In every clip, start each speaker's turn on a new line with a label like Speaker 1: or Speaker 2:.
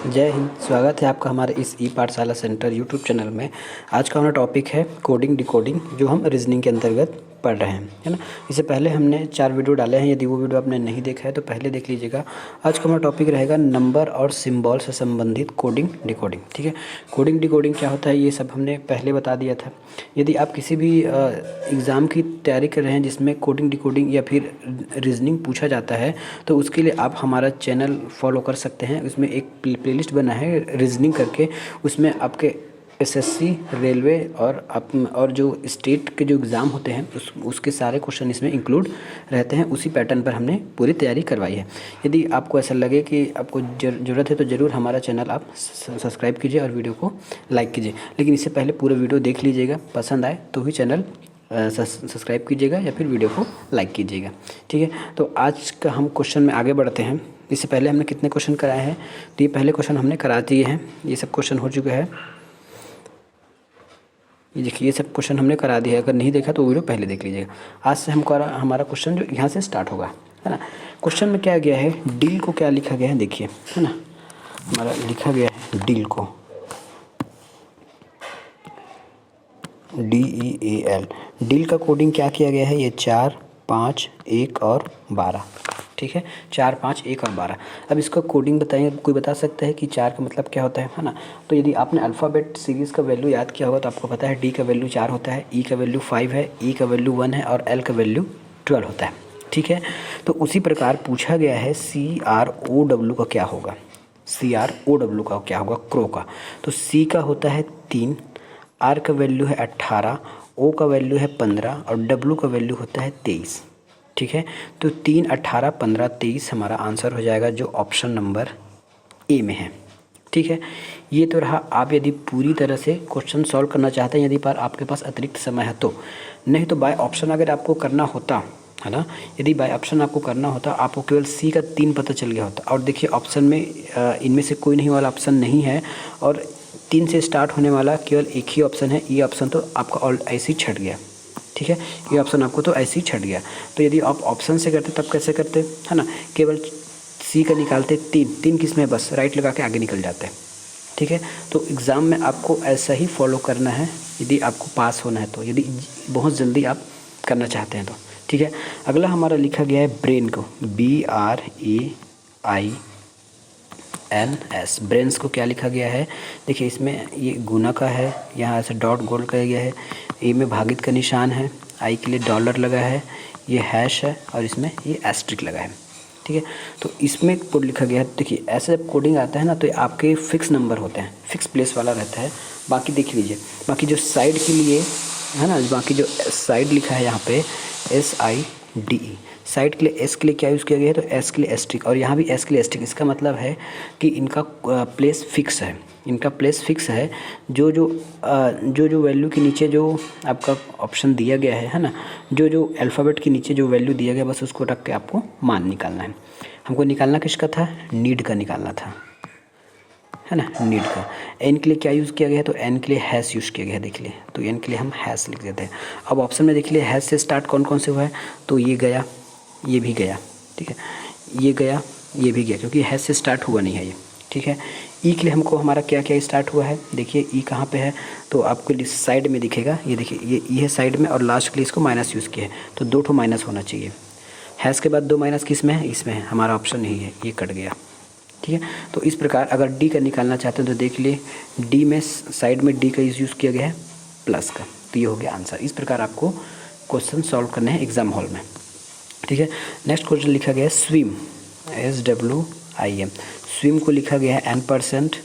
Speaker 1: जय हिंद। स्वागत है आपका हमारे इस ई पाठशाला सेंटर यूट्यूब चैनल में। आज का हमारा टॉपिक है कोडिंग डिकोडिंग, जो हम रीजनिंग के अंतर्गत पढ़ रहे हैं, है ना। इससे पहले हमने 4 वीडियो डाले हैं, यदि वो वीडियो आपने नहीं देखा है तो पहले देख लीजिएगा। आज का हमारा टॉपिक रहेगा नंबर और सिंबल से संबंधित कोडिंग डिकोडिंग। ठीक है, कोडिंग डिकोडिंग क्या होता है ये सब हमने पहले बता दिया था। यदि आप किसी भी एग्ज़ाम की तैयारी कर रहे हैं जिसमें कोडिंग डिकोडिंग या फिर रीजनिंग पूछा जाता है, तो उसके लिए आप हमारा चैनल फॉलो कर सकते हैं। उसमें एक प्लेलिस्ट बना है रीजनिंग करके, उसमें आपके एसएससी, रेलवे और जो स्टेट के जो एग्ज़ाम होते हैं उसके सारे क्वेश्चन इसमें इंक्लूड रहते हैं। उसी पैटर्न पर हमने पूरी तैयारी करवाई है। यदि आपको ऐसा लगे कि आपको ज़रूरत है तो ज़रूर हमारा चैनल आप सब्सक्राइब कीजिए और वीडियो को लाइक कीजिए। लेकिन इससे पहले पूरा वीडियो देख लीजिएगा, पसंद आए तो ही चैनल सब्सक्राइब कीजिएगा या फिर वीडियो को लाइक कीजिएगा। ठीक है, तो आज का हम क्वेश्चन में आगे बढ़ते हैं। इससे पहले हमने कितने क्वेश्चन कराए हैं, तो ये पहले क्वेश्चन हमने करा दिए हैं, ये सब क्वेश्चन हो चुके हैं। ये देखिए, ये सब क्वेश्चन हमने करा दिया है। अगर नहीं देखा तो वीडियो पहले देख लीजिएगा। आज से हमारा क्वेश्चन जो यहाँ से स्टार्ट होगा, है ना। क्वेश्चन में क्या गया है, डील को क्या लिखा गया है देखिए, है ना। हमारा लिखा गया है डील को, DEAL। डील का कोडिंग क्या किया गया है, ये 4, 5, 1 और 12। ठीक है, 4, 5, 1 और 12। अब इसका कोडिंग बताइए, कोई बता सकता है कि 4 का मतलब क्या होता है ना। तो यदि आपने अल्फ़ाबेट सीरीज़ का वैल्यू याद किया होगा तो आपको पता है D का वैल्यू 4 होता है, E का वैल्यू 5 है, E का वैल्यू 1 है और L का वैल्यू 12 होता है। ठीक है, तो उसी प्रकार पूछा गया है CROW का क्या होगा, CROW का क्या होगा, क्रो का। तो C का होता है 3, R का वैल्यू है 18, O का वैल्यू है 15 और W का वैल्यू होता है 23। ठीक है, तो 3, 18, 15, 23 हमारा आंसर हो जाएगा, जो ऑप्शन नंबर ए में है। ठीक है, ये तो रहा। आप यदि पूरी तरह से क्वेश्चन सॉल्व करना चाहते हैं, यदि पर आपके पास अतिरिक्त समय है तो, नहीं तो बाय ऑप्शन अगर आपको करना होता है ना, यदि बाय ऑप्शन आपको करना होता, आपको केवल सी का 3 पता चल गया होता। और देखिए ऑप्शन में इनमें से कोई नहीं वाला ऑप्शन नहीं है और 3 से स्टार्ट होने वाला केवल एक ही ऑप्शन है। ये ऑप्शन तो आपका ऐसे ही छट गया। ठीक है, ये ऑप्शन आपको तो ऐसे ही छट गया। तो यदि आप ऑप्शन से करते तब कैसे करते, है ना, केवल सी का निकालते, 3 किस में बस राइट लगा के आगे निकल जाते। ठीक है, तो एग्ज़ाम में आपको ऐसा ही फॉलो करना है यदि आपको पास होना है तो, यदि बहुत जल्दी आप करना चाहते हैं तो। ठीक है, अगला हमारा लिखा गया है ब्रेन को, BRAINS। ब्रेन्स को क्या लिखा गया है, देखिए इसमें ये गुना का है, यहाँ से डॉट गोल किया गया है, ए में भागित का निशान है, आई के लिए डॉलर लगा है, ये हैश है और इसमें ये एस्ट्रिक लगा है। ठीक है, तो इसमें कोड लिखा गया है। देखिए ऐसे जब कोडिंग आता है ना तो आपके फिक्स नंबर होते हैं, फिक्स प्लेस वाला रहता है। बाकी देख लीजिए, बाकी जो साइड के लिए है ना, बाकी जो साइड लिखा है यहाँ पे SIDE, साइड के लिए एस के लिए क्या यूज़ किया गया है, तो एस के लिए एस्ट्रिक और यहाँ भी एस के लिए एस्ट्रिक। इसका मतलब है कि इनका प्लेस फिक्स है, इनका प्लेस फिक्स है। जो वैल्यू के नीचे जो आपका ऑप्शन दिया गया है ना, जो अल्फ़ाबेट के नीचे जो वैल्यू दिया गया बस उसको रख के आपको मान निकालना है। हमको निकालना किसका था, नीड का निकालना था, है ना, नीड का। एन के लिए क्या यूज़ किया गया है, तो एन के लिए हैश यूज़ किया गया है, देख लिए। तो एन के लिए हम हैश लिख देते हैं। अब ऑप्शन में देख लिए हैश से स्टार्ट कौन कौन से हुआ है, तो ये गया, ये भी गया। ठीक है, ये गया, ये भी गया, क्योंकि हैश से स्टार्ट हुआ नहीं है ये। ठीक है, ई के लिए हमको हमारा क्या क्या स्टार्ट हुआ है, देखिए ई कहाँ पे है, तो आपको साइड में दिखेगा, ये देखिए ये ई है साइड में और लास्ट के लिए इसको माइनस यूज़ किया है, तो 2 ठो माइनस होना चाहिए। हैश के बाद 2 माइनस किस में है, इसमें है, हमारा ऑप्शन नहीं है, ये कट गया। ठीक है, तो इस प्रकार अगर डी का निकालना चाहते हैं तो देख लिए, डी में साइड में डी का यूज़ किया गया है प्लस का, तो ये हो गया आंसर। इस प्रकार आपको क्वेश्चन सॉल्व करने हैं एग्जाम हॉल में। ठीक है, नेक्स्ट क्वेश्चन लिखा गया है स्विम, SWIM। स्विम को लिखा गया है N%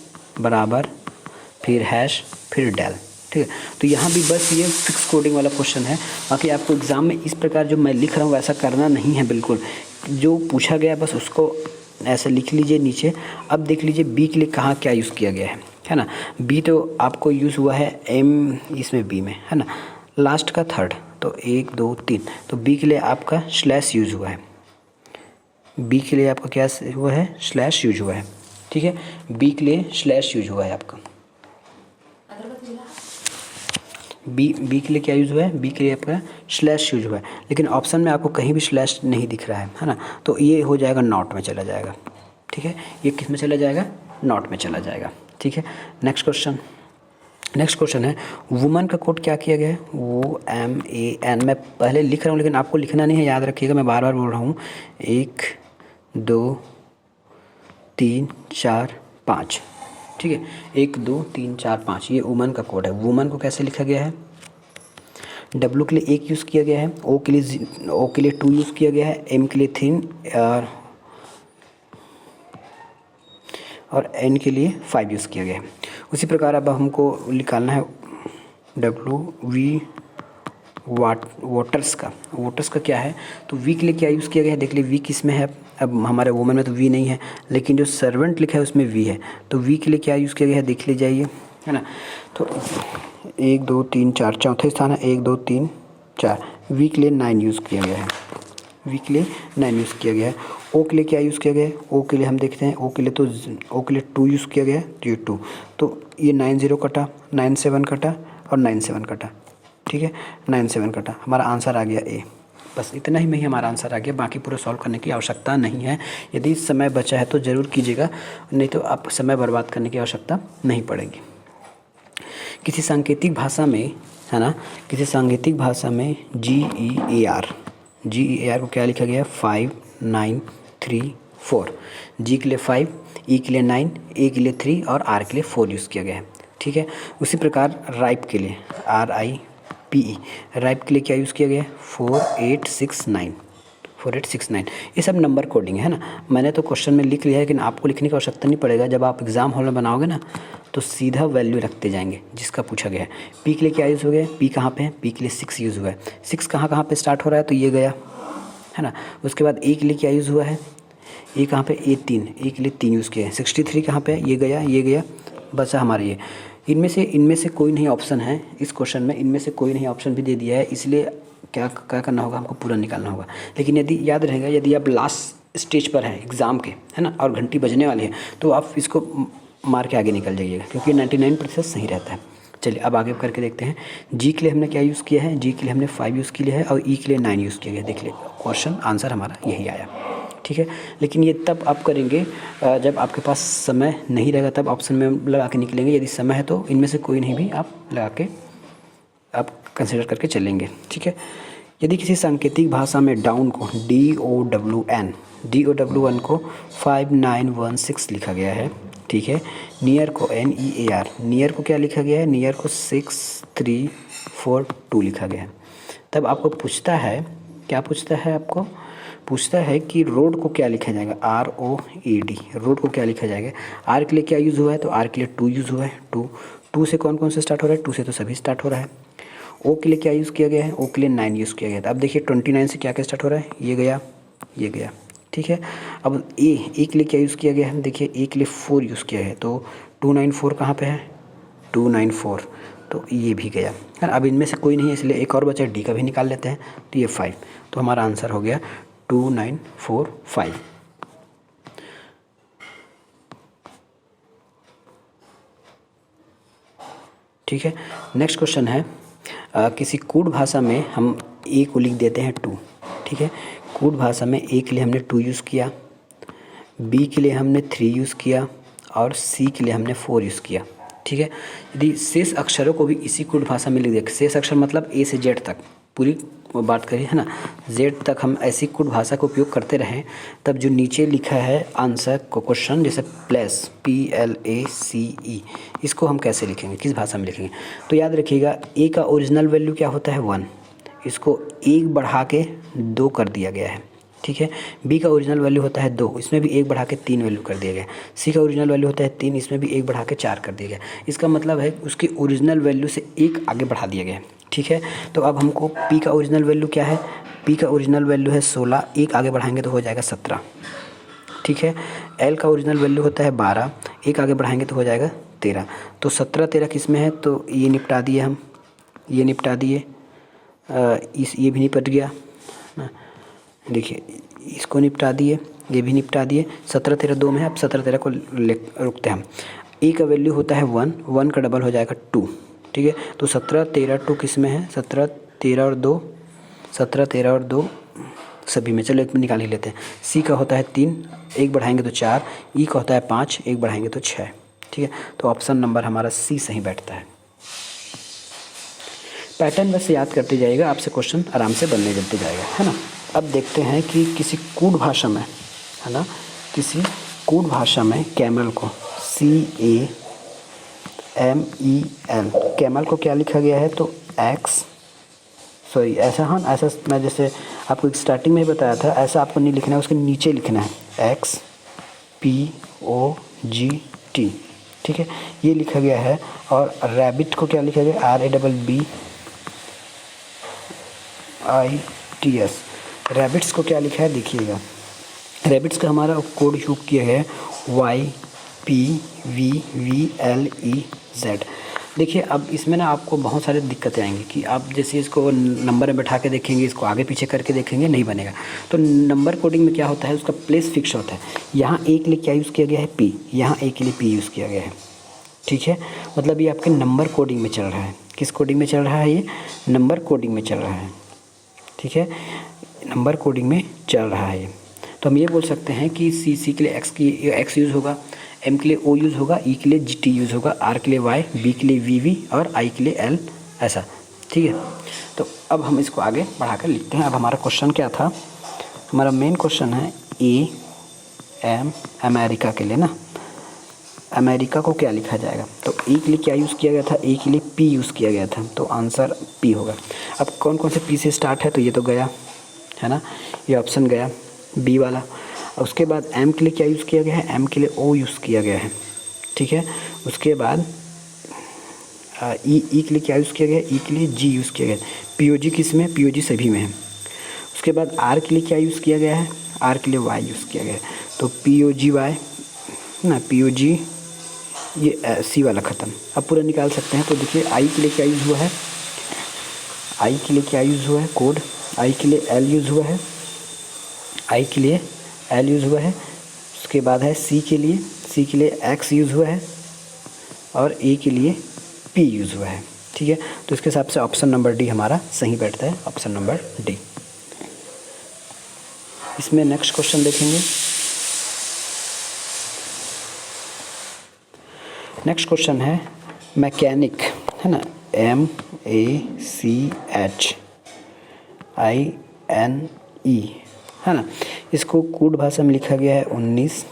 Speaker 1: बराबर, फिर हैश, फिर डेल। ठीक है, तो यहाँ भी बस ये फिक्स कोडिंग वाला क्वेश्चन है। बाकी आपको एग्ज़ाम में इस प्रकार जो मैं लिख रहा हूँ वैसा करना नहीं है बिल्कुल। जो पूछा गया बस उसको ऐसे लिख लीजिए नीचे। अब देख लीजिए बी के लिए कहाँ क्या यूज़ किया गया है ना। बी तो आपको यूज़ हुआ है एम, इसमें बी में, है ना, लास्ट का थर्ड, तो 1 2 3, तो बी के लिए आपका स्लैश यूज़ हुआ है। बी के लिए आपका क्या हुआ है, स्लैश यूज हुआ है। ठीक है, बी के लिए स्लैश यूज हुआ है आपका। बी के लिए क्या यूज़ हुआ है, बी के लिए आपका स्लैश यूज हुआ है, लेकिन ऑप्शन में आपको कहीं भी स्लैश नहीं दिख रहा है ना, तो ये हो जाएगा नॉट में चला जाएगा। ठीक है, ये किस में चला जाएगा, नॉट में चला जाएगा। ठीक है, नेक्स्ट क्वेश्चन है वुमन का कोड क्या किया गया है, वो MAN, मैं पहले लिख रहा हूँ लेकिन आपको लिखना नहीं है, याद रखिएगा, मैं बार बार बोल रहा हूँ। 1 2 3 4 5, ठीक है, 1 2 3 4 5, ये वुमन का कोड है। वुमन को कैसे लिखा गया है, W के लिए 1 यूज़ किया गया है, O के लिए 2 यूज़ किया गया है, M के लिए 3 और N के लिए 5 यूज़ किया गया है। उसी प्रकार अब हमको निकालना है WV वोटर्स का क्या है, तो V के लिए क्या यूज़ किया गया है, देख लीजिए V किस में है, अब हमारे वुमन में तो V नहीं है, लेकिन जो सर्वेंट लिखा है उसमें V है, तो V के लिए क्या यूज़ किया गया है देख लीजिए, है ना। तो 1 2 3 4, चौथे स्थान है 1 2 3 4, V के लिए 9 यूज़ किया गया है, V के लिए 9 यूज़ किया गया है। O के लिए क्या यूज़ किया गया है, O के लिए हम देखते हैं, O के लिए 2 यूज़ किया गया है, तो ये 2, तो ये 9 0 कटा, 9 7 कटा और 9 7 कटा, ठीक है, 9 7 कटा, हमारा आंसर आ गया A। बस इतना ही में ही हमारा आंसर आ गया, बाकी पूरा सॉल्व करने की आवश्यकता नहीं है। यदि समय बचा है तो ज़रूर कीजिएगा, नहीं तो आप समय बर्बाद करने की आवश्यकता नहीं पड़ेगी। किसी सांकेतिक भाषा में, है ना, किसी सांकेतिक भाषा में GEAR को क्या लिखा गया है, 5 9 3 4, G के लिए 5, E के लिए 9, A के लिए 3 और R के लिए 4 यूज़ किया गया है। ठीक है, उसी प्रकार राइप के लिए RIPE, राइप के लिए क्या यूज़ किया गया है, 4869, ये सब नंबर कोडिंग है ना। मैंने तो क्वेश्चन में लिख लिया है, लेकिन आपको लिखने की आवश्यकता नहीं पड़ेगा। जब आप एग्ज़ाम हॉल में बनाओगे ना तो सीधा वैल्यू रखते जाएंगे जिसका पूछा गया है। P के लिए क्या यूज़ हो गया है, P कहाँ पे है, P के लिए 6 यूज़ हुआ है। 6 कहाँ पे स्टार्ट हो रहा है, तो ये गया, है ना। उसके बाद A के लिए क्या यूज़ हुआ है, A कहाँ पे, A के लिए 3 यूज़ किया है। 63 कहाँ पे है, ये गया, बचा हमारा ये। इनमें से कोई नहीं ऑप्शन है इस क्वेश्चन में, इनमें से कोई नहीं ऑप्शन भी दे दिया है, इसलिए क्या करना होगा, हमको पूरा निकालना होगा। लेकिन यदि याद रहेगा, यदि आप लास्ट स्टेज पर हैं एग्ज़ाम के, है ना, और घंटी बजने वाली है, तो आप इसको मार के आगे निकल जाइएगा, क्योंकि 99% सही रहता है। चलिए अब आगे करके देखते हैं। G के लिए हमने क्या यूज़ किया है, G के लिए हमने 5 यूज़ किया है और E के लिए 9 यूज़ किया गया। देख लीजिए क्वेश्चन आंसर हमारा यही आया, ठीक है। लेकिन ये तब आप करेंगे जब आपके पास समय नहीं रहेगा, तब ऑप्शन में लगा के निकलेंगे। यदि समय है तो इनमें से कोई नहीं भी आप लगा के आप कंसिडर करके चलेंगे, ठीक है। यदि किसी सांकेतिक भाषा में डाउन को DOWN को 5916 लिखा गया है, ठीक है। नियर को NEAR, नियर को क्या लिखा गया है, नियर को 6342 लिखा गया है। तब आपको पूछता है, क्या पूछता है, आपको पूछता है कि रोड को क्या लिखा जाएगा, ROAD, रोड को क्या लिखा जाएगा। R के लिए क्या यूज़ हुआ है, तो R के लिए 2 यूज़ हुआ है। 2 से कौन कौन से स्टार्ट हो रहा है, 2 से तो सभी स्टार्ट हो रहा है। O के लिए क्या यूज़ किया गया है, O के लिए 9 यूज़ किया गया था। अब देखिए 29 से क्या क्या स्टार्ट हो रहा है, ये गया, ठीक है। अब A के लिए क्या यूज़ किया गया है, देखिए A के लिए 4 यूज़ किया है, तो 294 कहाँ पे है, 294, तो ये भी गया, है ना। अब इनमें से कोई नहीं है, इसलिए एक और बचा, D का भी निकाल लेते हैं, तो ये 5, तो हमारा आंसर हो गया 2945। ठीक है, नेक्स्ट क्वेश्चन है किसी कूट भाषा में हम A को लिख देते हैं 2, ठीक है। कूट भाषा में A के लिए हमने 2 यूज़ किया, B के लिए हमने 3 यूज़ किया और C के लिए हमने 4 यूज़ किया, ठीक है। यदि शेष अक्षरों को भी इसी कूट भाषा में लिख दें, शेष अक्षर मतलब A से Z तक पूरी बात करिए, है ना, Z तक हम ऐसी कूट भाषा का उपयोग करते रहें, तब जो नीचे लिखा है आंसर को क्वेश्चन, जैसे प्लेस PLACE, इसको हम कैसे लिखेंगे, किस भाषा में लिखेंगे। तो याद रखिएगा A का ओरिजिनल वैल्यू क्या होता है 1, इसको 1 बढ़ा के 2 कर दिया गया है, ठीक है। B का ओरिजिनल वैल्यू होता है 2, इसमें भी 1 बढ़ा के 3 वैल्यू कर दिया गया। C का ओरिजिनल वैल्यू होता है 3, इसमें भी 1 बढ़ा के 4 कर दिया गया। इसका मतलब है उसकी ओरिजिनल वैल्यू से 1 आगे बढ़ा दिया गया, ठीक है। तो अब हमको P का ओरिजिनल वैल्यू क्या है, P का ओरिजिनल वैल्यू है 16, 1 आगे बढ़ाएंगे तो हो जाएगा 17, ठीक है। L का ओरिजिनल वैल्यू होता है 12, 1 आगे बढ़ाएंगे तो हो जाएगा 13। तो 17 13 किस में है, तो ये निपटा दिए हम, ये निपटा दिए, ये भी निपट गया, देखिए इसको निपटा दिए, ये भी निपटा दिए। 17 13 2 में है, अब 17 13 को रुकते हैं हम। A का वैल्यू होता है 1, 1 का डबल हो जाएगा 2, ठीक है। तो 17 13 2 किस में है, 17 13 और 2, 17 13 और 2 सभी में। चलो एक में निकाल ही लेते हैं। सी का होता है 3, 1 बढ़ाएंगे तो 4, ई का होता है 5, 1 बढ़ाएंगे तो 6। ठीक है, तो ऑप्शन नंबर हमारा सी सही बैठता है। पैटर्न बस याद करते जाइएगा, आपसे क्वेश्चन आराम से बनने चलते जाएगा, है ना। अब देखते हैं कि किसी कूट भाषा में, है ना, किसी कूट भाषा में कैमल को CAMEL, कैमल को क्या लिखा गया है, तो ऐसा, हाँ ऐसा मैं जैसे आपको स्टार्टिंग में ही बताया था, ऐसा आपको नहीं लिखना है, उसके नीचे लिखना है XPOGT। ठीक है, ये लिखा गया है। और रैबिट को क्या लिखा गया, RABBITS। रैबिट्स को क्या लिखा है देखिएगा, रैबिट्स का हमारा कोड यूज किया है YPVVLEZ। देखिए अब इसमें ना आपको बहुत सारी दिक्कतें आएंगी कि आप जैसे इसको नंबर में बैठा के देखेंगे, इसको आगे पीछे करके देखेंगे, नहीं बनेगा। तो नंबर कोडिंग में क्या होता है, उसका प्लेस फिक्स होता है। यहाँ ए के लिए क्या यूज़ किया गया है, P, यहाँ ए के लिए P यूज़ किया गया है। ठीक है, मतलब ये आपके नंबर कोडिंग में चल रहा है। किस कोडिंग में चल रहा है, ये नंबर कोडिंग में चल रहा है। ठीक है, नंबर कोडिंग में चल रहा है ये। तो हम ये बोल सकते हैं कि सी के लिए एक्स यूज़ होगा, एम के लिए ओ यूज़ होगा, ई के लिए GT यूज़ होगा, आर के लिए वाई, बी के लिए VV और आई के लिए L, ऐसा। ठीक है, तो अब हम इसको आगे बढ़ाकर लिखते हैं। अब हमारा क्वेश्चन क्या था, हमारा मेन क्वेश्चन है अमेरिका के लिए ना, अमेरिका को क्या लिखा जाएगा, तो ए के लिए क्या यूज़ किया गया था, ए के लिए P यूज़ किया गया था, तो आंसर P होगा। अब कौन कौन से P से स्टार्ट है, तो ये तो गया, है ना, ये ऑप्शन गया B वाला। उसके बाद M के लिए क्या यूज़ किया गया है, M के लिए O यूज़ किया गया है। ठीक है, उसके बाद E के लिए क्या यूज़ किया गया है, E के लिए G यूज़ किया गया है। POG किस में, POG सभी में है। उसके बाद R के लिए क्या यूज़ किया गया है, R के लिए Y यूज़ किया गया है, तो POGY ना, POG, ये C वाला ख़त्म। अब पूरा निकाल सकते हैं। तो देखिए I के लिए क्या यूज़ हुआ है, I के लिए क्या यूज़ हुआ है कोड, I के लिए L यूज़ हुआ है, I के लिए L यूज़ हुआ है। उसके बाद है C के लिए X यूज़ हुआ है और A के लिए P यूज़ हुआ है। ठीक है, तो इसके हिसाब से ऑप्शन नंबर D हमारा सही बैठता है, ऑप्शन नंबर D। इसमें नेक्स्ट क्वेश्चन देखेंगे। नेक्स्ट क्वेश्चन है मैकेनिक, है ना, MACHINE, है ना। इसको कूट भाषा में लिखा गया है 19।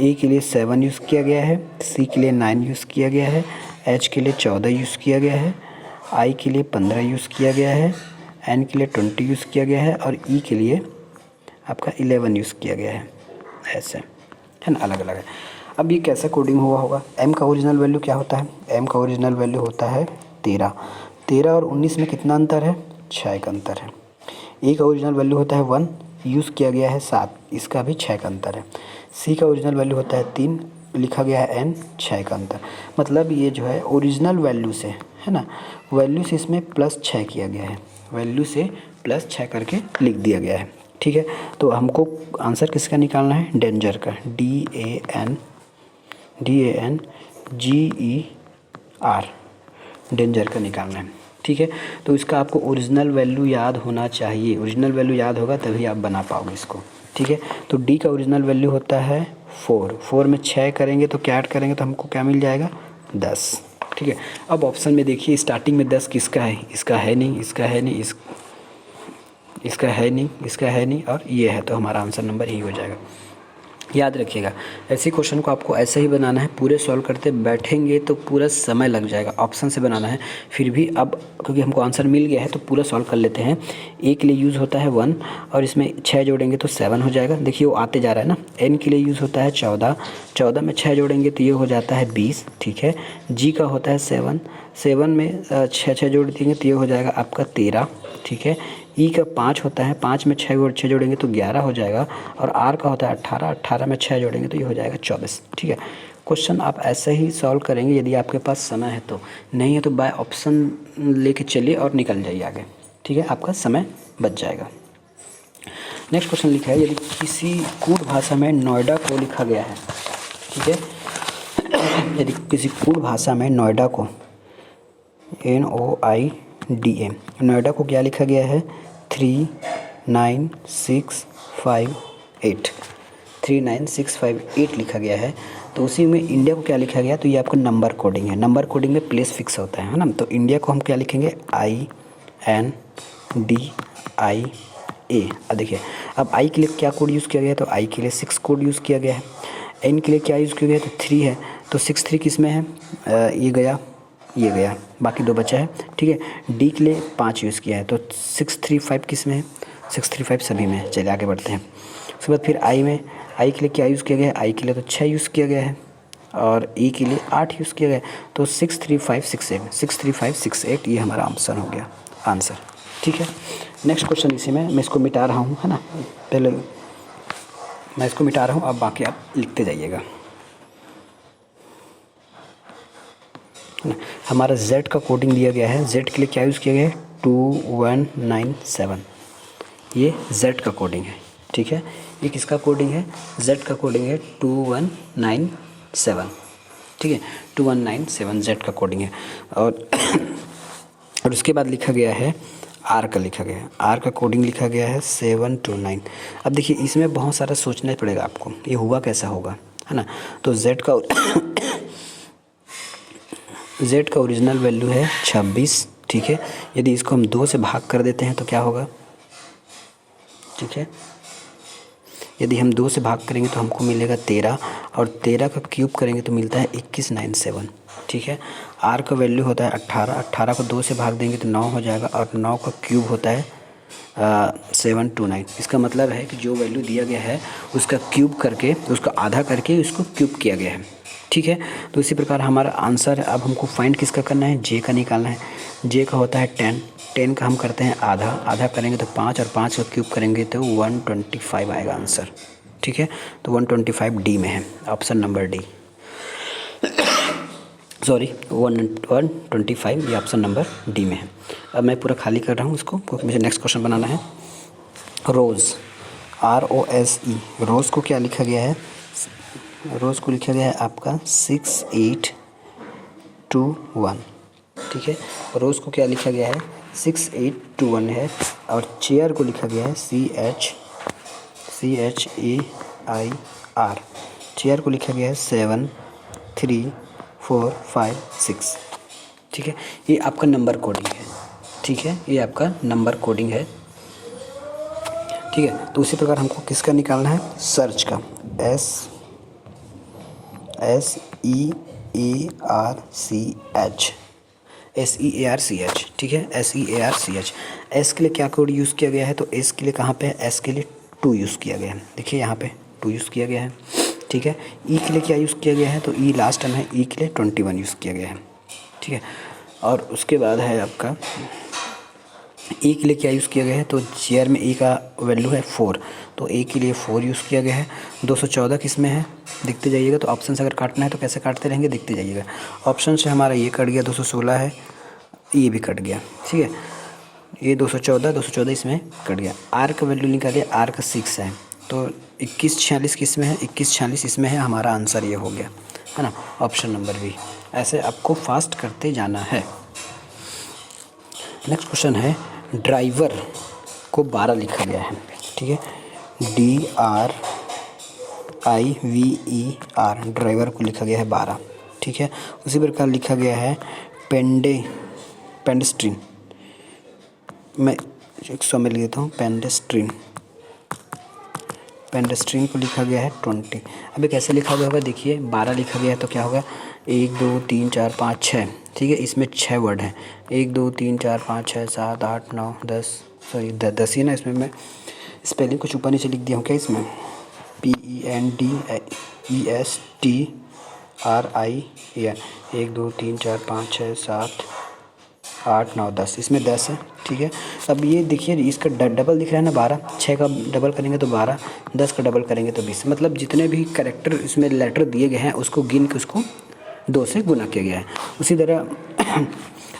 Speaker 1: ए के लिए 7 यूज़ किया गया है, C के लिए 9 यूज़ किया गया है, H के लिए 14 यूज़ किया गया है, I के लिए 15 यूज़ किया गया है, N के लिए 20 यूज़ किया गया है और E के लिए आपका 11 यूज़ किया गया है, ऐसे, है ना, अलग अलग है। अब ये कैसा कोडिंग हुआ होगा, M का ओरिजिनल वैल्यू क्या होता है, M का ओरिजिनल वैल्यू होता है 13 और 19 में कितना अंतर है, 6 का अंतर है। ए का ओरिजिनल वैल्यू होता है 1, यूज़ किया गया है 7, इसका भी 6 का अंतर है। C का ओरिजिनल वैल्यू होता है 3, लिखा गया है N, 6 का अंतर। मतलब ये जो है ओरिजिनल वैल्यू से, है ना, वैल्यू से इसमें +6 किया गया है, वैल्यू से +6 करके लिख दिया गया है। ठीक है, तो हमको आंसर किसका निकालना है, डेंजर का, DANGER, डेंजर का निकालना है। ठीक है, तो इसका आपको ओरिजिनल वैल्यू याद होना चाहिए, ओरिजिनल वैल्यू याद होगा तभी आप बना पाओगे इसको। ठीक है, तो डी का ओरिजिनल वैल्यू होता है 4 में 6 करेंगे तो क्या ऐड करेंगे तो हमको क्या मिल जाएगा, 10। ठीक है, अब ऑप्शन में देखिए स्टार्टिंग में 10 किसका है, इसका है नहीं, इसका है नहीं, इसका है नहीं, इसका है नहीं और ये है, तो हमारा आंसर नंबर ही हो जाएगा। याद रखिएगा, ऐसे क्वेश्चन को आपको ऐसे ही बनाना है, पूरे सॉल्व करते बैठेंगे तो पूरा समय लग जाएगा। ऑप्शन से बनाना है, फिर भी अब क्योंकि हमको आंसर मिल गया है तो पूरा सॉल्व कर लेते हैं। ए के लिए यूज़ होता है 1 और इसमें 6 जोड़ेंगे तो 7 हो जाएगा। देखिए वो आते जा रहा है ना। एन के लिए यूज़ होता है 14 में 6 जोड़ेंगे तो ये हो जाता है 20। ठीक है, जी का होता है 7 में 6 जोड़ देंगे तो ये हो जाएगा आपका 13। ठीक है, ई का 5 होता है, 5 में 6 जोड़ेंगे तो 11 हो जाएगा और आर का होता है 18 में 6 जोड़ेंगे तो ये हो जाएगा 24। ठीक है, क्वेश्चन आप ऐसे ही सॉल्व करेंगे यदि आपके पास समय है तो, नहीं है तो बाय ऑप्शन लेके चलिए और निकल जाइए आगे। ठीक है, आपका समय बच जाएगा। नेक्स्ट क्वेश्चन लिखा है, यदि किसी कूट भाषा में नोएडा को लिखा गया है, ठीक है, यदि किसी कूट भाषा में नोएडा को NOIDA, नोएडा को क्या लिखा गया है, 3 39658 39658 लिखा गया है। तो उसी में इंडिया को क्या लिखा गया, तो ये आपका नंबर कोडिंग है। नंबर कोडिंग में प्लेस फिक्स होता है ना। तो इंडिया को हम क्या लिखेंगे, INDIA। अब देखिए, अब आई के लिए क्या कोड यूज़ किया गया है, तो आई के लिए 6 कोड यूज़ किया गया है। एन के लिए क्या यूज़ किया गया है, तो 3 है। तो 6 3 किस में है, ये गया, ये गया, बाकी 2 बचा है। ठीक है, डी के लिए 5 यूज़ किया है, तो 635 किस में है, 635 सभी में है। चलिए आगे बढ़ते हैं। उसके बाद फिर आई में, आई के लिए क्या यूज़ किया गया है, आई के लिए तो 6 यूज़ किया गया है, और ई के लिए 8 यूज़ किया गया है। तो 63568 ये हमारा आंसर हो गया, आंसर। ठीक है, नेक्स्ट क्वेश्चन इसी में मैं इसको मिटा रहा हूँ, है ना। पहले मैं इसको मिटा रहा हूँ, अब बाकी आप लिखते जाइएगा। हमारा Z का कोडिंग दिया गया है। Z के लिए क्या यूज़ किया गया है, 2197। ये Z का कोडिंग है। ठीक है, ये किसका कोडिंग है, Z का कोडिंग है 2197। ठीक है, 2197 Z का कोडिंग है। और उसके बाद लिखा गया है R का, लिखा गया है R का कोडिंग लिखा गया है 729। अब देखिए, इसमें बहुत सारा सोचना पड़ेगा आपको, ये हुआ कैसा होगा, है ना। तो Z का ओरिजिनल वैल्यू है 26। ठीक है, यदि इसको हम 2 से भाग कर देते हैं तो क्या होगा, ठीक है, यदि हम 2 से भाग करेंगे तो हमको मिलेगा 13, और 13 का क्यूब करेंगे तो मिलता है 2197। ठीक है, R का वैल्यू होता है 18, 18 को 2 से भाग देंगे तो 9 हो जाएगा, और 9 का क्यूब होता है 729। इसका मतलब है कि जो वैल्यू दिया गया है उसका क्यूब करके, उसका आधा करके उसको क्यूब किया गया है। ठीक है, तो इसी प्रकार हमारा आंसर है। अब हमको फाइंड किसका करना है, J का निकालना है। J का होता है 10, 10 का हम करते हैं आधा, आधा करेंगे तो 5, और 5 का क्यूब करेंगे तो 125 आएगा आंसर। ठीक है, तो 125 डी में है, ऑप्शन नंबर डी, सॉरी 125, ये ऑप्शन नंबर डी में है। अब मैं पूरा खाली कर रहा हूँ इसको, क्योंकि मुझे नेक्स्ट क्वेश्चन बनाना है। रोज़, ROSE, रोज़ को क्या लिखा गया है, रोज़ को लिखा गया है आपका 6821। ठीक है, रोज़ को क्या लिखा गया है, 6821 है। और चेयर को लिखा गया है CHAIR, चेयर को लिखा गया है 73456। ठीक है, ये आपका नंबर कोडिंग है। ठीक है, ये आपका नंबर कोडिंग है। ठीक है, तो उसी प्रकार हमको किसका निकालना है, सर्च का, SEARCH। ठीक है, SEARCH। एस के लिए क्या कोड यूज़ किया गया है, तो एस के लिए कहाँ पे है, एस के लिए 2 यूज़ किया गया है। देखिए यहाँ पे 2 यूज़ किया गया है। ठीक है, ई के लिए क्या यूज़ किया गया है, तो ई लास्ट टाइम है, ई के लिए 21 यूज़ किया गया है। ठीक है, और उसके बाद है आपका ए के लिए क्या यूज़ किया गया है, तो चेयर में ए का वैल्यू है 4, तो ए के लिए 4 यूज़ किया गया है। 214 किस में है, देखते जाइएगा। तो ऑप्शन से अगर काटना है तो कैसे काटते रहेंगे, देखते जाइएगा। ऑप्शन से हमारा ये कट गया, 216 है, ये भी कट गया। ठीक है, ये 214 इसमें कट गया। आर का वैल्यू निकालिए, आर का 6 है, तो 2146 किस में है, 2146 इसमें है। हमारा आंसर ये हो गया, है ना, ऑप्शन नंबर बी। ऐसे आपको फास्ट करते जाना है। नेक्स्ट क्वेश्चन है, ड्राइवर को 12 लिखा गया है। ठीक है, DRIVER, ड्राइवर को लिखा गया है 12। ठीक है, उसी प्रकार लिखा गया है पेडेस्ट्रियन, मैं 100 में लिख देता हूँ, पेडेस्ट्रियन को लिखा गया है 20। अभी कैसे लिखा गया होगा, देखिए 12 लिखा गया है तो क्या होगा, 1 2 3 4 5 6। ठीक है, इसमें 6 वर्ड हैं, 1 2 3 4 5 6 7 8 9 10, सॉरी 10 ही ना। इसमें मैं स्पेलिंग कुछ ऊपर नीचे लिख दिया हूँ क्या, इसमें PENDESTRIEN, 1 2 3 4 5 6 7 8 9 10, इसमें 10 है। ठीक है, अब ये देखिए इसका डबल दिख रहा है ना, 12, 6 का डबल करेंगे तो 12, 10 का डबल करेंगे तो 20। मतलब जितने भी कैरेक्टर इसमें लेटर दिए गए हैं उसको गिन के उसको 2 से गुना किया गया है। उसी तरह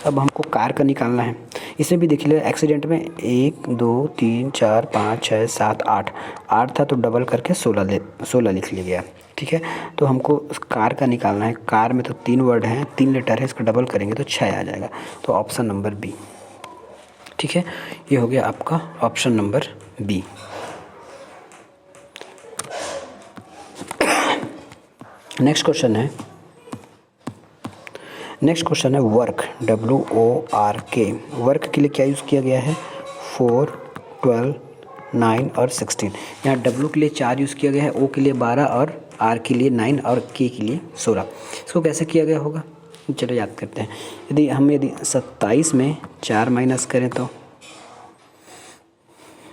Speaker 1: अब हमको कार का निकालना है। इसमें भी देख लीजिए, एक्सीडेंट में 1 2 3 4 5 6 7 8 था, तो डबल करके 16 लिख लिया गया। ठीक है, तो हमको कार का निकालना है। कार में तो 3 वर्ड हैं, 3 लेटर है, इसको डबल करेंगे तो 6 आ जाएगा, तो ऑप्शन नंबर बी। ठीक है, ये हो गया आपका option number B. Next question है वर्क, WORK। वर्क के लिए क्या यूज़ किया गया है? 4, 12, 9 और 16। यहाँ W के लिए 4 यूज़ किया गया है, O के लिए 12 और R के लिए 9 और K के लिए 16। इसको कैसे किया गया होगा? चलो याद करते हैं। यदि 27 में 4 माइनस करें तो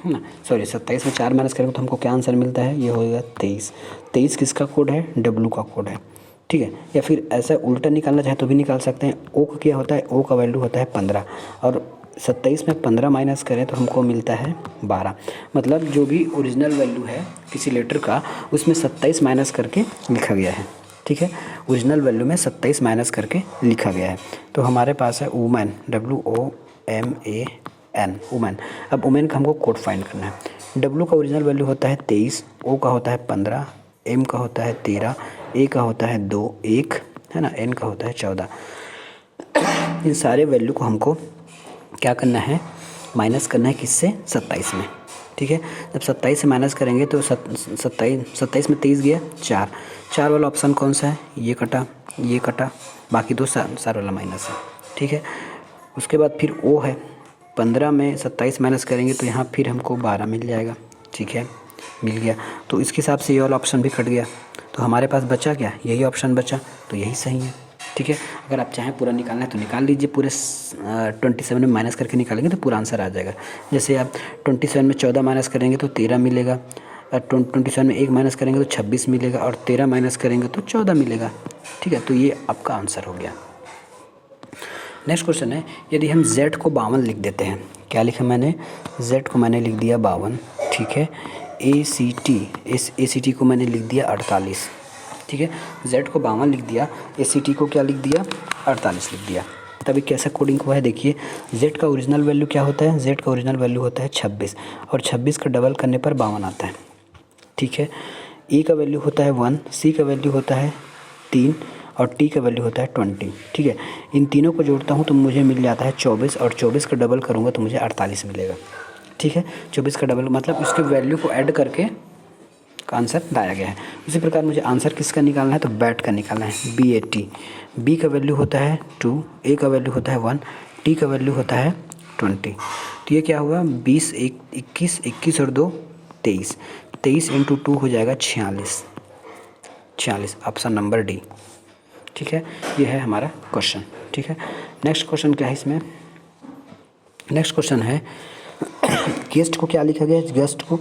Speaker 1: 27 में 4 माइनस करेंगे तो हमको क्या आंसर मिलता है? ये होगा 23। 23 किसका कोड है? W का कोड है, ठीक है। या फिर ऐसा उल्टा निकालना चाहे तो भी निकाल सकते हैं। O का क्या होता है? O का वैल्यू होता है 15 और 27 में 15 माइनस करें तो हमको मिलता है 12। मतलब जो भी ओरिजिनल वैल्यू है किसी लेटर का उसमें 27 माइनस करके लिखा गया है, ठीक है। ओरिजिनल वैल्यू में 27 माइनस करके लिखा गया है। तो हमारे पास है वुमेन, WOMAN, वुमेन। अब वुमेन का हमको कोड फाइंड करना है। W का ओरिजिनल वैल्यू होता है 23, O का होता है 15, M का होता है 13, A का होता है 2, 1 है ना, N का होता है 14। इन सारे वैल्यू को हमको क्या करना है? माइनस करना है किससे? 27 में, ठीक है। जब 27 से माइनस करेंगे तो 27 में 23 गया 4 वाला ऑप्शन कौन सा है? ये कटा, बाकी दो सार वाला माइनस है, ठीक है। उसके बाद फिर O है, 15 में 27 माइनस करेंगे तो यहाँ फिर हमको 12 मिल जाएगा, ठीक है, मिल गया। तो इसके हिसाब से ये वाला ऑप्शन भी कट गया। तो हमारे पास बचा क्या? यही ऑप्शन बचा, तो यही सही है, ठीक है। अगर आप चाहें पूरा निकालना है तो निकाल लीजिए, पूरे 27 में माइनस करके निकालेंगे तो पूरा आंसर आ जाएगा। जैसे आप 27 में 14 माइनस करेंगे तो 13 मिलेगा, और 27 में 1 माइनस करेंगे तो 26 मिलेगा, और 13 माइनस करेंगे तो 14 मिलेगा, ठीक है। तो ये आपका आंसर हो गया। नेक्स्ट क्वेश्चन है, यदि हम Z को 52 लिख देते हैं, क्या लिखा मैंने? Z को मैंने लिख दिया 52, ठीक है। ACT को मैंने लिख दिया 48, ठीक है। Z को 52 लिख दिया, ACT को क्या लिख दिया? 48 लिख दिया। तभी कैसा कोडिंग हुआ है देखिए। Z का ओरिजिनल वैल्यू क्या होता है? Z का ओरिजिनल वैल्यू होता है 26, और 26 का डबल करने पर 52 आता है, ठीक है। E का वैल्यू होता है 1, C का वैल्यू होता है 3 और T का वैल्यू होता है 20, ठीक है। इन तीनों को जोड़ता हूँ तो मुझे मिल जाता है 24, और 24 का डबल करूँगा तो मुझे 48 मिलेगा, ठीक है। 24 का डबल मतलब उसके वैल्यू को ऐड करके का आंसर लाया गया है। उसी प्रकार मुझे आंसर किसका निकालना है? तो बैट का निकालना है, BAT। B का वैल्यू होता है 2, A का वैल्यू होता है 1, T का वैल्यू होता है 20। तो ये क्या हुआ? 20, 21 और 2 23, 23 × 2 हो जाएगा 46, ऑप्शन नंबर डी, ठीक है। ये है हमारा क्वेश्चन, ठीक है। नेक्स्ट क्वेश्चन क्या है इसमें? नेक्स्ट क्वेश्चन है गेस्ट को क्या लिखा गया है? गेस्ट को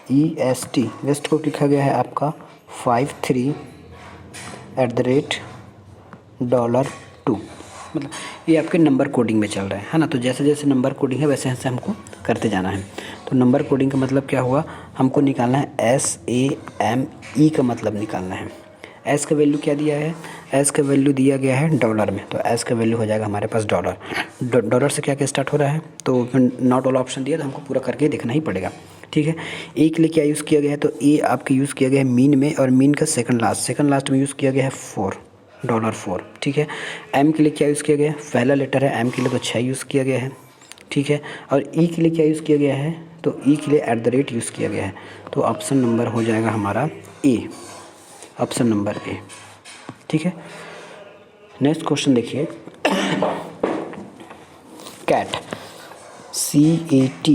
Speaker 1: GUEST, गेस्ट को लिखा गया है आपका 53@$2। मतलब ये आपके नंबर कोडिंग में चल रहा है ना। तो जैसे जैसे नंबर कोडिंग है वैसे वैसे हमको करते जाना है। तो नंबर कोडिंग का मतलब क्या हुआ? हमको निकालना है SAME का मतलब निकालना है। एस का वैल्यू क्या दिया है? एस का वैल्यू दिया गया है डॉलर में, तो एस का वैल्यू हो जाएगा हमारे पास डॉलर से क्या क्या स्टार्ट हो रहा है। तो नॉट वाला ऑप्शन दिया तो हमको पूरा करके देखना ही पड़ेगा, ठीक है। ए के लिए क्या यूज़ किया गया है? तो ए आपके यूज़ किया गया है मीन में, और मीन का सेकंड लास्ट में यूज़ किया गया है $4, ठीक है। एम के लिए क्या यूज़ किया गया है? पहला लेटर है एम के लिए तो 6 यूज़ किया गया है, ठीक है। और ई के लिए क्या यूज़ किया गया है? तो ई के लिए @ यूज़ किया गया है। तो ऑप्शन नंबर हो जाएगा हमारा ए, ऑप्शन नंबर ए, ठीक है। नेक्स्ट क्वेश्चन देखिए, कैट CAT,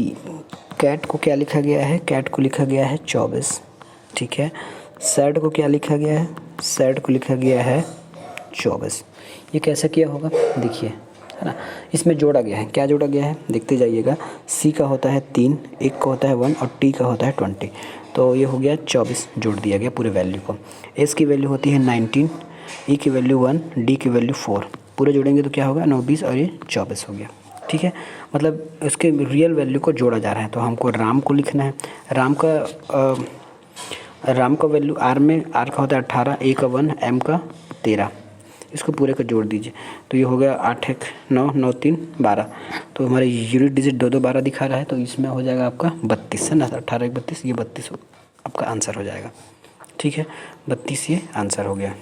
Speaker 1: कैट को क्या लिखा गया है? कैट को लिखा गया है 24, ठीक है। सैड को क्या लिखा गया है? सैड को लिखा गया है 24। ये कैसे किया होगा देखिए, है ना। इसमें जोड़ा गया है, क्या जोड़ा गया है देखते जाइएगा। C का होता है 3, एक का होता है 1 और T का होता है 20। तो ये हो गया 24 जोड़ दिया गया पूरे वैल्यू को। S की वैल्यू होती है 19, E की वैल्यू 1, D की वैल्यू 4। पूरे जोड़ेंगे तो क्या होगा? 9, 20 और ये 24 हो गया, ठीक है। मतलब उसके रियल वैल्यू को जोड़ा जा रहा है। तो हमको राम को लिखना है। राम का वैल्यू आर का होता है 18, A का 1, M का 13। इसको पूरे का जोड़ दीजिए तो ये हो गया 8 1 9 9 3 12। तो हमारे यूनिट डिजिट 2 2 12 दिखा रहा है, तो इसमें हो जाएगा आपका 32 है ना। 18 1 32, ये 32 आपका आंसर हो जाएगा, ठीक है। 32 ये आंसर हो गया।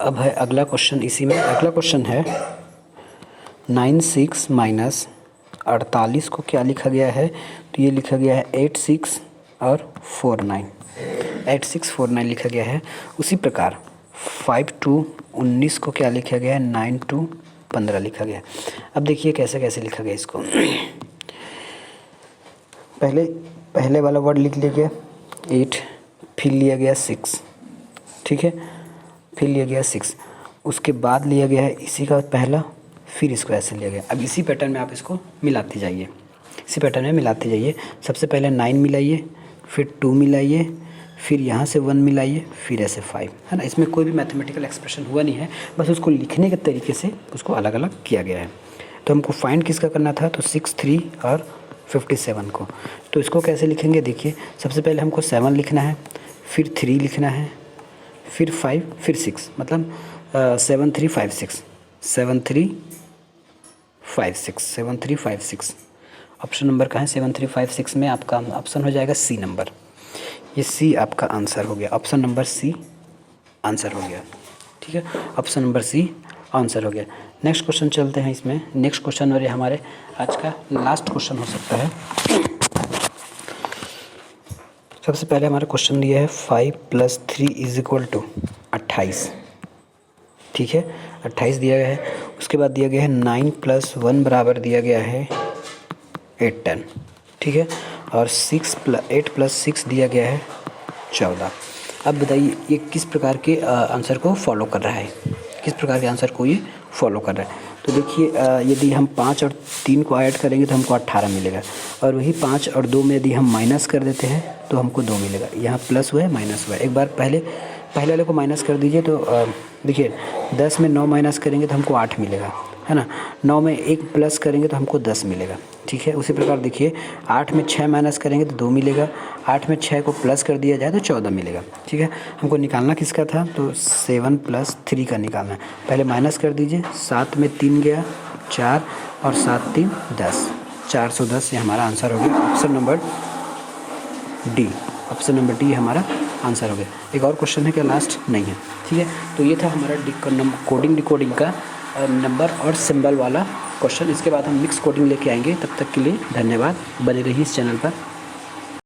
Speaker 1: अब है अगला क्वेश्चन, इसी में अगला क्वेश्चन है 96 - 48 को क्या लिखा गया है, तो ये लिखा गया है 86 और 49, 8649 लिखा गया है। उसी प्रकार 5 to 19 को क्या लिखा गया है, 9 to 15 लिखा गया है। अब देखिए कैसे कैसे लिखा गया इसको। पहले वाला वर्ड लिख लिया गया 8, फिर लिया गया 6, ठीक है, फिर लिया गया 6, उसके बाद लिया गया है इसी का पहला, फिर इसको ऐसे लिया गया। अब इसी पैटर्न में आप इसको मिलाते जाइए, इसी पैटर्न में मिलाते जाइए। सबसे पहले 9 मिलाइए, फिर 2 मिलाइए, फिर यहाँ से 1 मिलाइए, फिर ऐसे 5, है ना। इसमें कोई भी मैथमेटिकल एक्सप्रेशन हुआ नहीं है, बस उसको लिखने के तरीके से उसको अलग अलग किया गया है। तो हमको फाइंड किसका करना था, तो 6, 3 और 57 को। तो इसको कैसे लिखेंगे, देखिए सबसे पहले हमको 7 लिखना है, फिर 3 लिखना है, फिर 5, फिर 6, मतलब 7 3 5 6, 7 3 5 6, 7 3 5 6। ऑप्शन नंबर कहाँ है, 7 3 5 6 में आपका ऑप्शन हो जाएगा सी नंबर। ये सी आपका आंसर हो गया, ऑप्शन नंबर सी आंसर हो गया, ठीक है, ऑप्शन नंबर सी आंसर हो गया। नेक्स्ट क्वेश्चन चलते हैं इसमें। नेक्स्ट क्वेश्चन और ये हमारे आज का लास्ट क्वेश्चन हो सकता है। सबसे पहले हमारा क्वेश्चन दिया है 5 + 3 = 28, ठीक है, 28 दिया गया है। उसके बाद दिया गया है 9 + 1 बराबर दिया गया है 8 10, ठीक है, और 8 + 6 दिया गया है 14। अब बताइए ये किस प्रकार के आंसर को फॉलो कर रहा है, किस प्रकार के आंसर को ये फॉलो कर रहा है। तो देखिए यदि हम 5 और 3 को ऐड करेंगे तो हमको 18 मिलेगा, और वही 5 और 2 में यदि हम माइनस कर देते हैं तो हमको 2 मिलेगा। यहाँ प्लस हुआ है, माइनस हुआ है। एक बार पहले वाले को माइनस कर दीजिए, तो देखिए 10 में 9 माइनस करेंगे तो हमको 8 मिलेगा, है ना। 9 में 1 प्लस करेंगे तो हमको 10 मिलेगा, ठीक है। उसी प्रकार देखिए 8 में 6 माइनस करेंगे तो 2 मिलेगा, 8 में 6 को प्लस कर दिया जाए तो 14 मिलेगा, ठीक है। हमको निकालना किसका था, तो 7 + 3 का निकालना है। पहले माइनस कर दीजिए, 7 में 3 गया 4 और 7 3 10, 410 ये हमारा आंसर हो गया। Option number D, option number D हमारा आंसर हो गया। एक और क्वेश्चन है क्या, लास्ट नहीं है, ठीक है। तो ये था हमारा कोडिंग डिकोडिंग का नंबर और सिंबल वाला क्वेश्चन। इसके बाद हम मिक्स कोडिंग लेके आएंगे। तब तक के लिए धन्यवाद, बने रहिए इस चैनल पर।